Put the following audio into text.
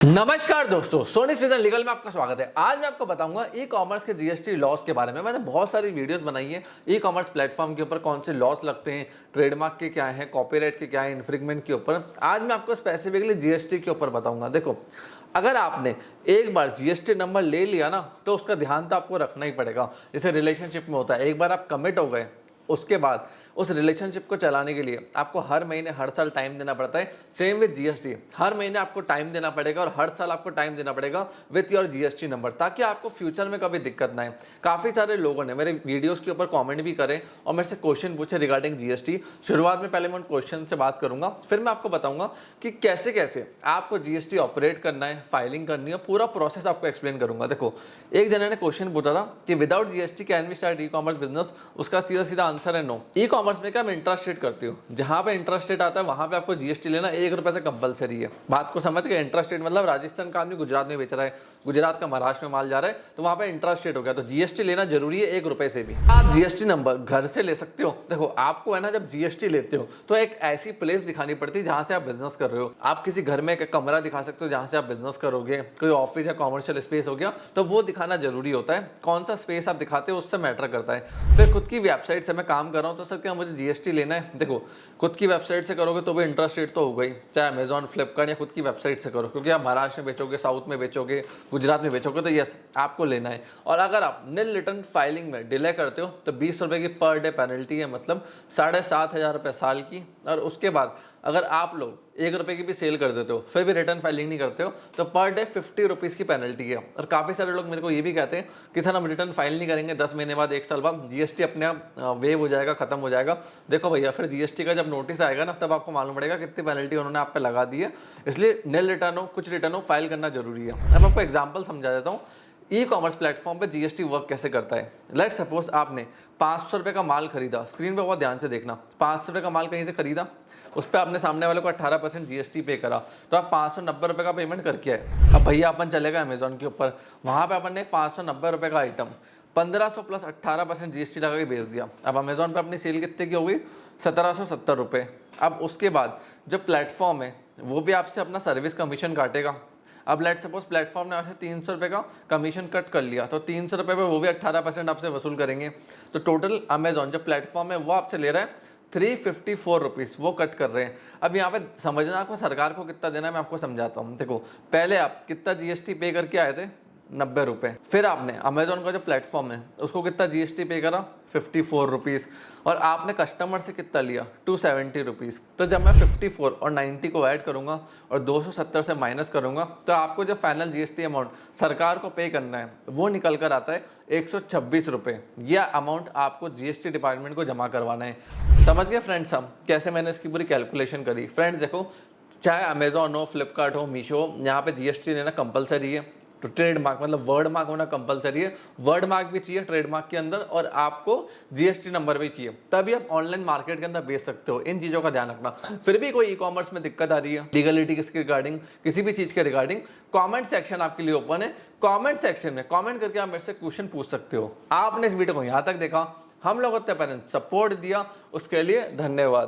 नमस्कार दोस्तों, Soni vision legal में आपका स्वागत है। आज मैं आपको बताऊंगा ई कॉमर्स के जीएसटी लॉस के बारे में। मैंने बहुत सारी वीडियोस बनाई है ई कॉमर्स प्लेटफॉर्म के ऊपर, कौन से लॉस लगते हैं, ट्रेडमार्क के क्या है, कॉपीराइट के क्या है, इन्फ्रिंगमेंट के ऊपर। आज मैं आपको स्पेसिफिकली जीएसटी के ऊपर बताऊंगा। देखो, अगर आपने एक बार जीएसटी नंबर ले लिया ना, तो उसका ध्यान तो आपको रखना ही पड़ेगा। जैसे रिलेशनशिप में होता है, एक बार आप कमिट हो गए, उसके बाद उस रिलेशनशिप को चलाने के लिए आपको हर महीने हर साल टाइम देना पड़ता है। सेम विद जीएसटी, हर महीने आपको टाइम देना पड़ेगा और हर साल आपको टाइम देना पड़ेगा विथ योर जीएसटी नंबर, ताकि आपको फ्यूचर में कभी दिक्कत ना आए। काफ़ी सारे लोगों ने मेरे वीडियोस के ऊपर कमेंट भी करे और मेरे से क्वेश्चन पूछे रिगार्डिंग जीएसटी। शुरुआत में पहले मैं उन क्वेश्चन से बात करूंगा, फिर मैं आपको बताऊंगा कि कैसे कैसे आपको जीएसटी ऑपरेट करना है, फाइलिंग करनी है, पूरा प्रोसेस आपको एक्सप्लेन करूंगा। देखो, एक जने ने क्वेश्चन पूछा था कि without GST can we start e commerce business. उसका सीधा सीधा आंसर है नो। ई कॉमर्स में क्या मैं इंटरेस्ट रेट करती हूँ, जहां पे इंटरेस्ट रेट आता है वहां पे आपको जीएसटी लेना ₹1 से कंपलसरी है। बात को समझ गए? इंटरेस्ट रेट मतलब राजस्थान का आदमी गुजरात में बेच रहा है, गुजरात का महाराष्ट्र में माल जा रहा है, तो वहां पे इंटरेस्ट रेट हो गया, तो जीएसटी लेना जरूरी है ₹1 से भी। आप जीएसटी नंबर घर से ले सकते हो। देखो, आपको है ना, जब जीएसटी लेते हो तो एक ऐसी प्लेस दिखानी पड़ती है जहां से आप बिजनेस कर रहे हो। आप किसी घर में एक कमरा दिखा सकते हो जहां से आप बिजनेस करोगे, कोई ऑफिस या कॉमर्शियल स्पेस हो गया, तो वो दिखाना जरूरी होता है। कौन सा स्पेस आप दिखाते हो उससे मैटर करता है। फिर खुद की वेबसाइट से मैं काम कर रहा हूँ, तो सर क्या मुझे जीएसटी लेना है? देखो, खुद की वेबसाइट से करोगे तो भी इंटरेस्ट रेट तो होगा ही, चाहे अमेजॉन, फ्लिपकार्ट या खुद की वेबसाइट से करो, क्योंकि आप महाराष्ट्र में बेचोगे, साउथ में बेचोगे, गुजरात में बेचोगे, तो यस, आपको लेना है। और अगर आप नील रिटर्न फाइलिंग में डिले करते हो तो ₹20 की पर डे पेनल्टी है, मतलब ₹7,500 साल की। और उसके बाद अगर आप लोग ₹1 की भी सेल कर देते हो, फिर भी रिटर्न फाइलिंग नहीं करते हो, तो पर डे ₹50 की पेनल्टी है। और काफ़ी सारे लोग मेरे को ये भी कहते हैं कि सर हम रिटर्न फाइल नहीं करेंगे, 10 महीने बाद, 1 साल बाद जीएसटी अपने आप वेव हो जाएगा, खत्म हो जाएगा। देखो भैया, फिर जीएसटी का जब नोटिस आएगा ना, तब आपको मालूम पड़ेगा कितनी पेनल्टी उन्होंने आप पे लगा दी है। इसलिए निल रिटर्न हो, कुछ रिटर्न हो, फाइल करना जरूरी है। अब आपको एग्जाम्पल समझा देता हूँ ई कॉमर्स प्लेटफॉर्म पे जीएसटी वर्क कैसे करता है। लेट सपोज आपने ₹500 का माल खरीदा, स्क्रीन पे बहुत ध्यान से देखना। ₹500 का माल कहीं से खरीदा, उस पर आपने सामने वाले को 18% जीएसटी पे करा, तो आप ₹590 का पेमेंट करके आए। अब भैया अपन चले गए अमेजोन के ऊपर, वहां पे अपन ने ₹590 का आइटम 1500 प्लस 18% जीएसटी लगा के बेच दिया। अब अमेजोन पे अपनी सेल कितने की हो गई? ₹1770। अब उसके बाद जो प्लेटफॉर्म है वो भी आपसे अपना सर्विस कमीशन काटेगा। अब लेट सपोज प्लेटफॉर्म ने आपसे ₹300 का कमीशन कट कर लिया, तो ₹300 पे वो भी 18% आपसे वसूल करेंगे। तो टोटल अमेजॉन जो प्लेटफॉर्म है वो आपसे ले रहा है ₹354, वो कट कर रहे हैं। अब यहाँ पे समझना, आपको सरकार को कितना देना है मैं आपको समझाता हूँ। देखो, पहले आप कितना जीएसटी पे करके आए थे? ₹90। फिर आपने अमेजोन का जो प्लेटफॉर्म है उसको कितना जीएसटी पे करा? ₹54। और आपने कस्टमर से कितना लिया? ₹270। तो जब मैं 54 और 90 को ऐड करूंगा और 270 से माइनस करूंगा, तो आपको जो फाइनल जीएसटी अमाउंट सरकार को पे करना है वो निकल कर आता है ₹126। यह अमाउंट आपको जीएसटी डिपार्टमेंट को जमा करवाना है। समझ गए फ्रेंड्स हम कैसे मैंने इसकी पूरी कैलकुलेशन करी? फ्रेंड्स देखो, चाहे अमेजोन हो, फ्लिपकार्ट हो, मीशो हो, यहाँ पे जीएसटी लेना कंपलसरी है। तो ट्रेडमार्क मतलब वर्ड मार्क होना कंपलसरी है। वर्ड मार्क भी चाहिए ट्रेडमार्क के अंदर, और आपको जीएसटी नंबर भी चाहिए, तभी आप ऑनलाइन मार्केट के अंदर बेच सकते हो। इन चीजों का ध्यान रखना। फिर भी कोई ई कॉमर्स में दिक्कत आ रही है, लीगलिटी किसके रिगार्डिंग, किसी भी चीज के रिगार्डिंग, कमेंट सेक्शन आपके लिए ओपन है। कमेंट सेक्शन में कमेंट करके आप मेरे से क्वेश्चन पूछ सकते हो। आपने इस वीडियो को यहाँ तक देखा, हम लोग सपोर्ट दिया, उसके लिए धन्यवाद।